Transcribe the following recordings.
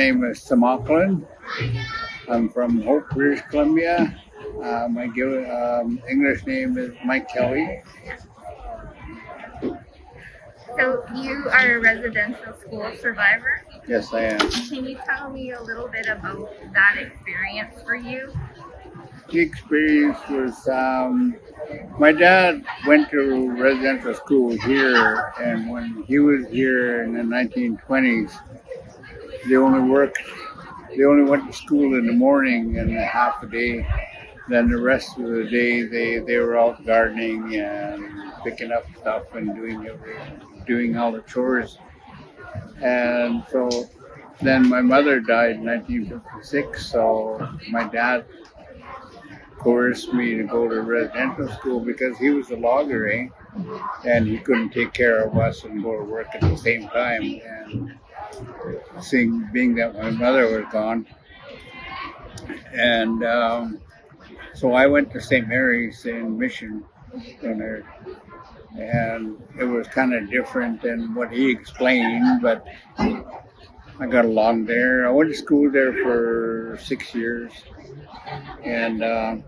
name is Samaklan. I'm from Hope, British Columbia. My English name is Mike Kelly. So you are a residential school survivor. Yes, I am. Can you tell me a little bit about that experience for you? The experience was my dad went to residential school here, and when he was here in the 1920s, they only went to school in the morning and half a day. Then the rest of the day, they were out gardening and picking up stuff and doing all the chores. And so then my mother died in 1956, so my dad coerced me to go to residential school because he was a logger, and he couldn't take care of us and go to work at the same time. And being that my mother was gone, and so I went to St. Mary's in Mission, and it was kind of different than what he explained, but I got along there. I went to school there for 6 years, and the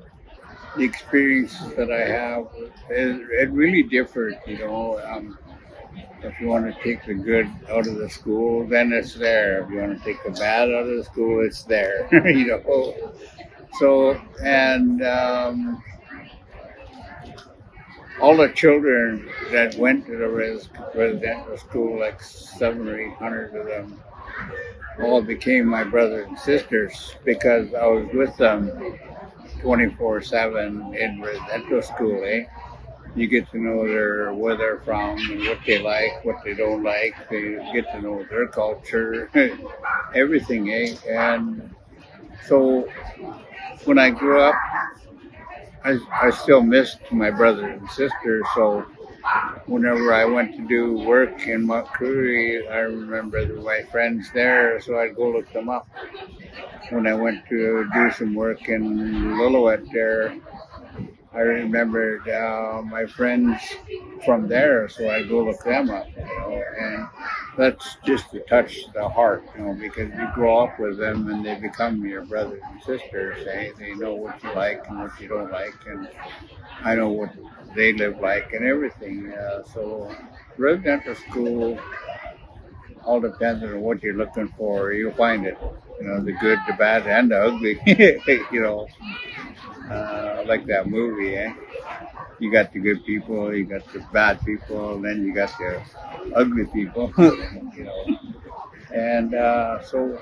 experience that I have it really differed. If you want to take the good out of the school, then it's there. If you want to take the bad out of the school, it's there. So, and all the children that went to the residential school, like 700 or 800 of them, all became my brothers and sisters because I was with them 24/7 in residential school. You get to know where they're from and what they like, what they don't like. They get to know their culture, everything. And so when I grew up, I still missed my brothers and sisters. So whenever I went to do work in Mount Creary, I remember my friends there, so I'd go look them up. When I went to do some work in Lillooet there, I remembered my friends from there, so I'd go look them up, and that's just to touch the heart, because you grow up with them and they become your brothers and sisters. They know what you like and what you don't like, and I know what they live like and everything. So residential school all depends on what you're looking for. You'll find it, the good, the bad, and the ugly. Like that movie, You got the good people, you got the bad people, and then you got the ugly people, And so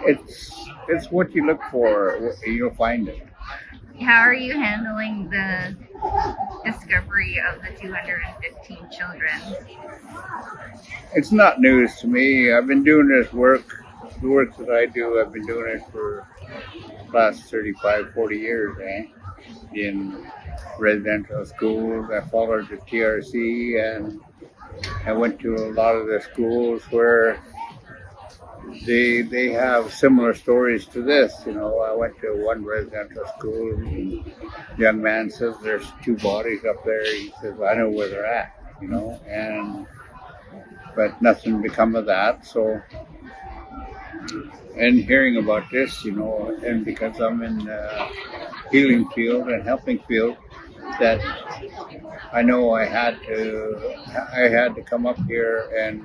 it's what you look for, you'll find it. How are you handling the discovery of the 215 children? It's not news to me. I've been doing this work, the work that I do, I've been doing it for the last 35, 40 years, in residential schools. I followed the TRC, and I went to a lot of the schools where they have similar stories to this. I went to one residential school, and the young man says there's 2 bodies up there. He says, I know where they're at, but nothing become of that. So, and hearing about this, and because I'm in the healing field and helping field, that I know I had to come up here and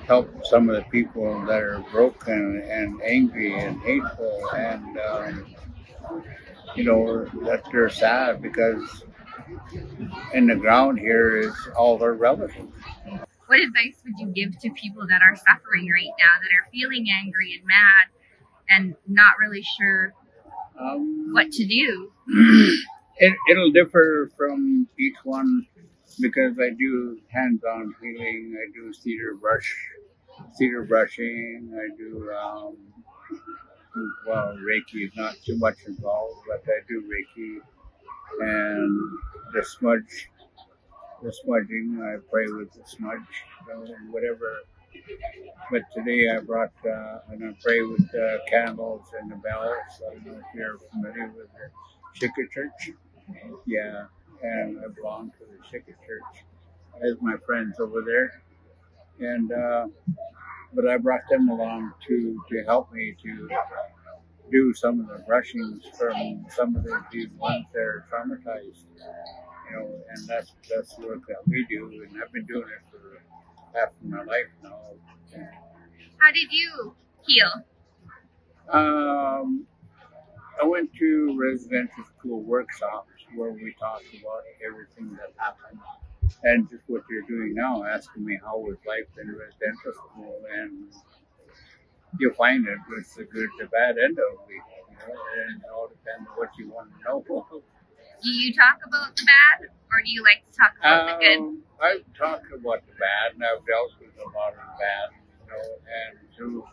help some of the people that are broken and angry and hateful, and that they're sad because in the ground here is all their relatives. What advice would you give to people that are suffering right now, that are feeling angry and mad and not really sure what to do? It'll differ from each one because I do hands-on healing. I do cedar brushing. I do Reiki is not too much involved, but I do Reiki, and the smudging. I pray with the smudge, whatever. But today I brought and I pray with the candles and the bells. I don't know if you're familiar with the Shika Church. Yeah, and I belong to the Shika Church. As my friends over there, and but I brought them along to help me to do some of the brushings from some of these ones that are traumatized. And that's the work that we do, and I've been doing it for half of my life now. How did you heal? Um, I went to residential school workshops where we talked about everything that happened, and just what you're doing now, asking me how was life in residential school, and you'll find it was the good, the bad, and the ugly. And it all depends on what you want to know. Do you talk about the bad, or do you like to talk about the good? I've talked about the bad, and I've dealt with a lot of the bad, and through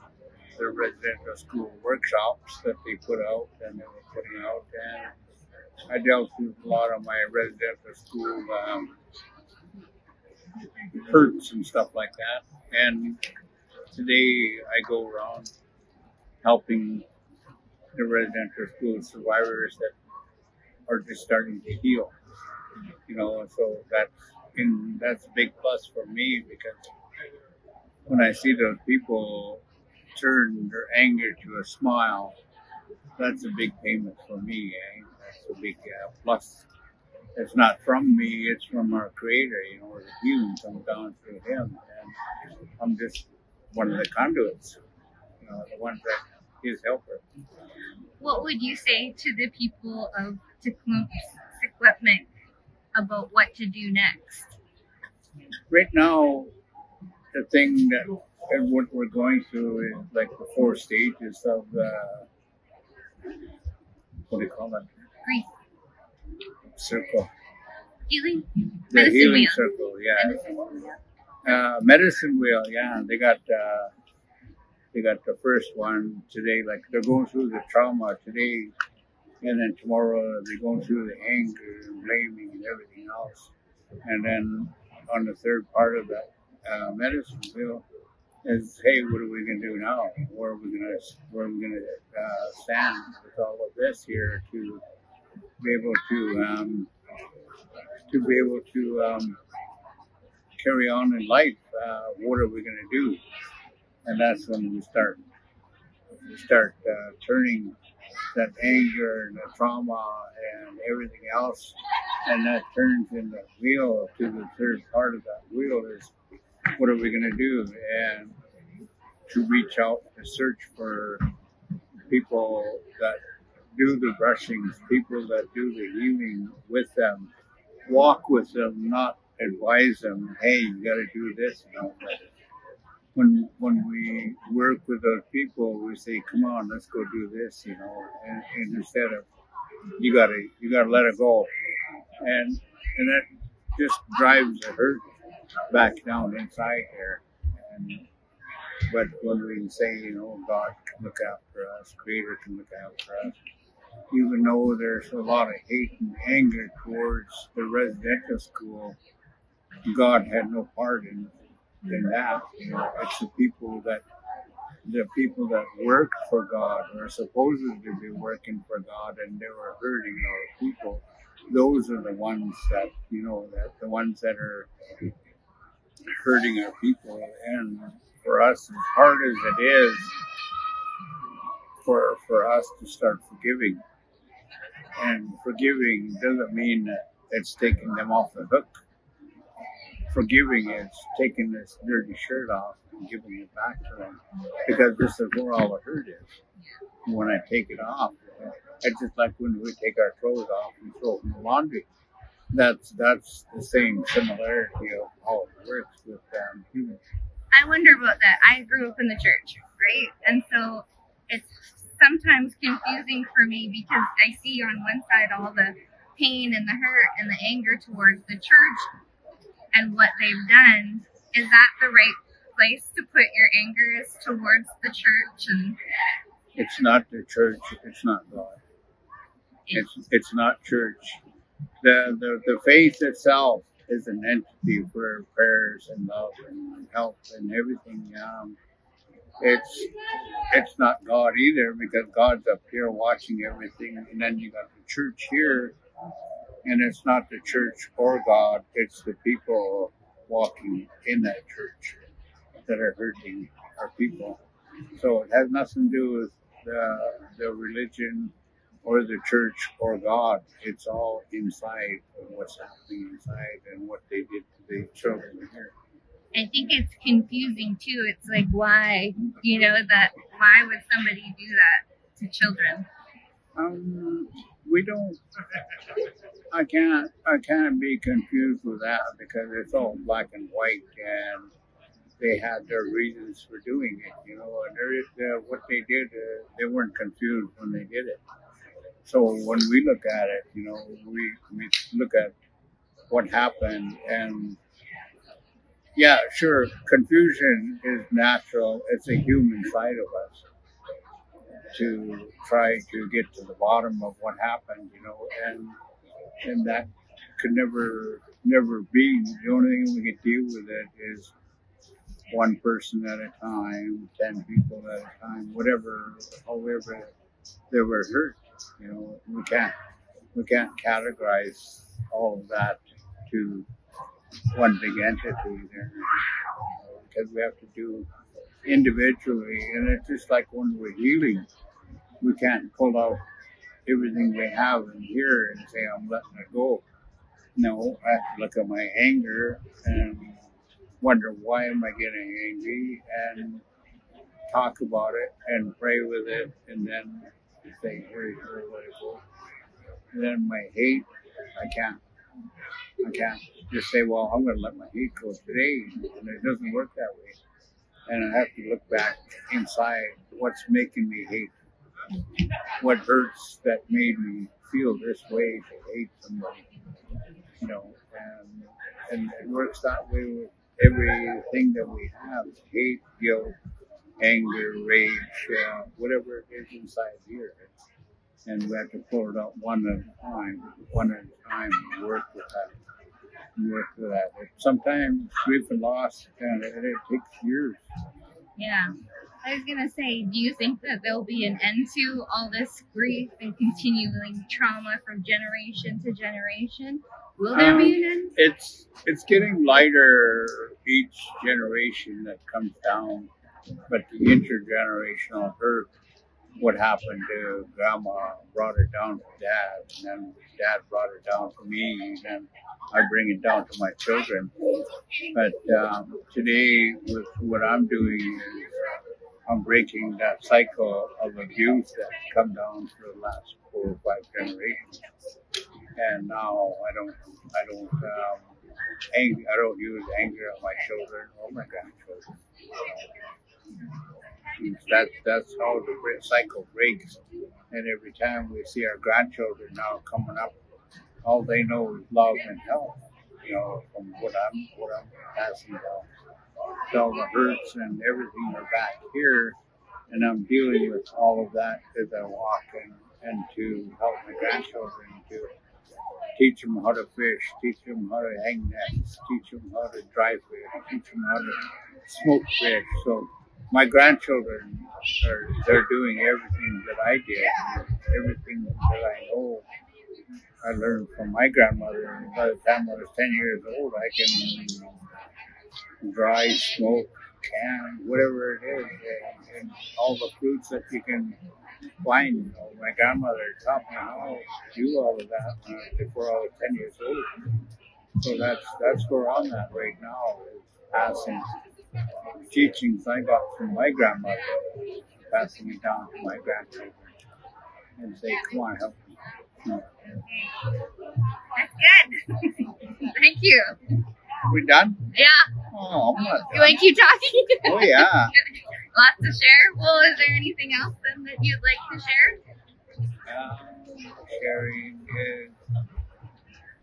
the residential school workshops that they put out and they were putting out, and I dealt with a lot of my residential school hurts and stuff like that. And today I go around helping the residential school survivors that are just starting to heal. So that's a big plus for me, because when I see those people turn their anger to a smile, that's a big payment for me. That's a big plus. It's not from me; it's from our Creator. The healing comes down through Him, and I'm just one of the conduits. The ones that His helper. What would you say to the people of Seclipmic about what to do next? Right now, the thing that and what we're going through is like the 4 stages of what do you call it? Grief. Circle. Healing? The Medicine healing wheel. circle, yeah. Medicine wheel. Medicine wheel, yeah. They got the first one today. Like they're going through the trauma today, and then tomorrow they're going through the anger and blaming and everything else. And then on the third part of that medicine wheel is, hey, what are we gonna do now? Where are we gonna stand with all of this here to be able to carry on in life? What are we gonna do? And that's when we start turning that anger and the trauma and everything else, and that turns in the wheel to the third part of that wheel is, what are we going to do? And to reach out to search for people that do the brushings, people that do the healing with them, walk with them, not advise them, hey, you got to do this. When we work with those people, we say, come on, let's go do this, and instead of you gotta let it go, and that just drives the hurt back down inside there. But when we say, God can look after us, Creator can look after us, even though there's a lot of hate and anger towards the residential school, God had no part in that. It's the people that work for God, or supposedly to be working for God, and they were hurting our people. Those are the ones that the ones that are hurting our people. And for us, as hard as it is for us to start forgiving, and forgiving doesn't mean that it's taking them off the hook. Forgiving is taking this dirty shirt off and giving it back to them, because this is where all the hurt is. When I take it off, it's just like when we take our clothes off and throw it in the laundry. That's the same similarity of how it works with humans. I wonder about that. I grew up in the church, right? And so it's sometimes confusing for me, because I see on one side all the pain and the hurt and the anger towards the church and what they've done. Is that the right place to put your anger, is towards the church? And it's not the church. It's not God. It's not church. The faith itself is an entity for prayers and love and help and everything. It's not God either, because God's up here watching everything, and then you got the church here. And it's not the church or God, it's the people walking in that church that are hurting our people. So it has nothing to do with the religion or the church or God. It's all inside of what's happening inside and what they did to the children here. I think it's confusing too. It's like, why, why would somebody do that to children? We don't. I can't be confused with that because it's all black and white, and they had their reasons for doing it, And what they did, they weren't confused when they did it. So when we look at it, we look at what happened, and yeah, sure, confusion is natural. It's a human side of us to try to get to the bottom of what happened, and that could never be. The only thing we could deal with it is one person at a time, 10 people at a time, however they were hurt. We can't categorize all of that to one big entity there, because we have to do individually, and it's just like when we're healing, we can't pull out everything we have in here and say I'm letting it go. No, I have to look at my anger and wonder why am I getting angry, and talk about it and pray with it, and then say, here, let it go. And then my hate, I can't just say, well, I'm going to let my hate go today, and it doesn't work that way. And I have to look back inside, what's making me hate, what hurts that made me feel this way to hate somebody, and it works that way with everything that we have: hate, guilt, anger, rage, whatever it is inside here. And we have to pull it out one at a time, and work with that. Sometimes grief and loss, and it takes years. Yeah. I was going to say, do you think that there'll be an end to all this grief and continuing trauma from generation to generation? Will there be an end? It's getting lighter each generation that comes down, but the intergenerational hurt, what happened to grandma brought it down to dad, and then dad brought it down to me, and then I bring it down to my children. But today, with what I'm doing, is I'm breaking that cycle of abuse that's come down for the last 4 or 5 generations. And now I don't use anger on my children or my grandchildren. That's how the cycle breaks. And every time we see our grandchildren now coming up, all they know is love and help. From what I'm passing down. All the hurts and everything are back here, and I'm dealing with all of that as I walk and to help my grandchildren, to teach them how to fish, teach them how to hang nets, teach them how to dry fish, teach them how to smoke fish. So my grandchildren they're doing everything that I did, everything that I know. I learned from my grandmother, and by the time I was 10 years old, I can dry, smoke, can, whatever it is, and all the fruits that you can find. My grandmother taught me how to do all of that before I was 10 years old. So that's where I'm at right now, is passing teachings I got from my grandmother, passing it down to my grandchildren, and say, come on, help me. That's good. Thank you. We done? Yeah. Oh, I'm not done. You want to keep talking? Oh, yeah. Lots to share. Well, is there anything else then that you'd like to share? Sharing is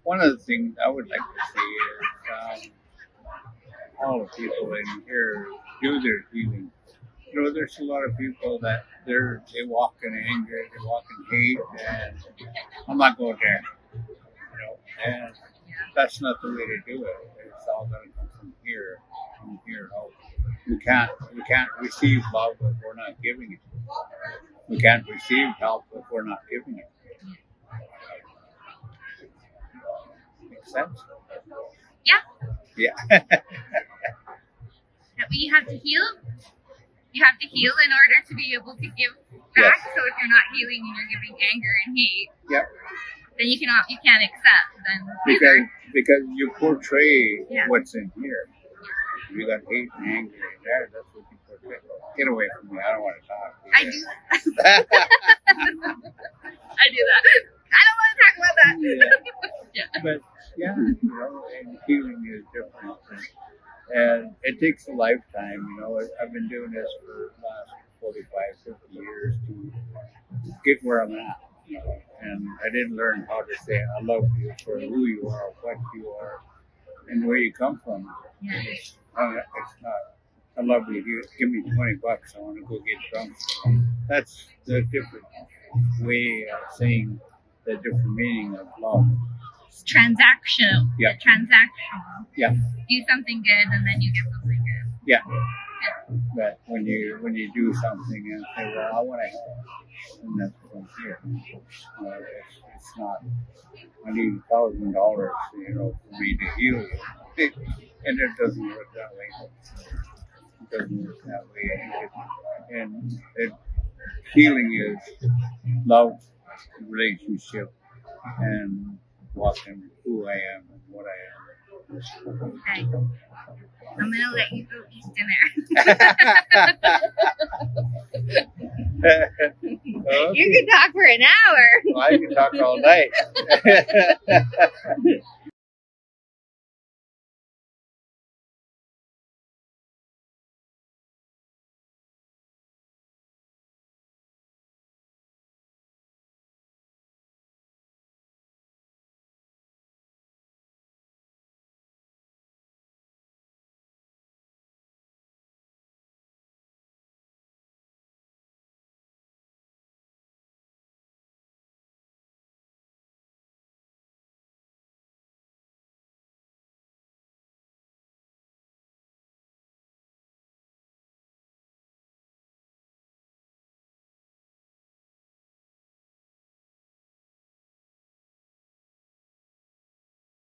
one of the things I would like to see is all the people in here do their healing. There's a lot of people that they walk in anger, they walk in hate, and I'm not going there. And that's not the way to do it. It's all going to come from here. Help. We can't receive love if we're not giving it. We can't receive help if we're not giving it. Makes sense? Yeah. Yeah. That we have to heal? you have to heal in order to be able to give back. So if you're not healing and you're giving anger and hate, Yep. then you can't accept. Then Because you portray Yeah. what's in here. You got hate and anger in there. That's what you portray. Get away from me. I don't want to talk. I do that. I do that. I don't want to talk about that. Yeah. But yeah, and healing is different. And it takes a lifetime, I've been doing this for the last 45, 50 years to get where I'm at, And I didn't learn how to say I love you for who you are, what you are, and where you come from. Yeah. It's not, I love you, give me $20, I want to go get drunk. That's the different way of saying the different meaning of love. It's transactional. Yeah. Transactional. Yeah. Do something good and then you get something good. Yeah. But when you do something and say, well, I want to help, and that's what I'm here. It's not, I need $1,000, for me to heal you. And it doesn't work that way. It doesn't work that way. And healing is love, relationship, and walking who I am and what I am. Okay. I'm going to let you go eat dinner. You can talk for an hour. Well, I can talk all night.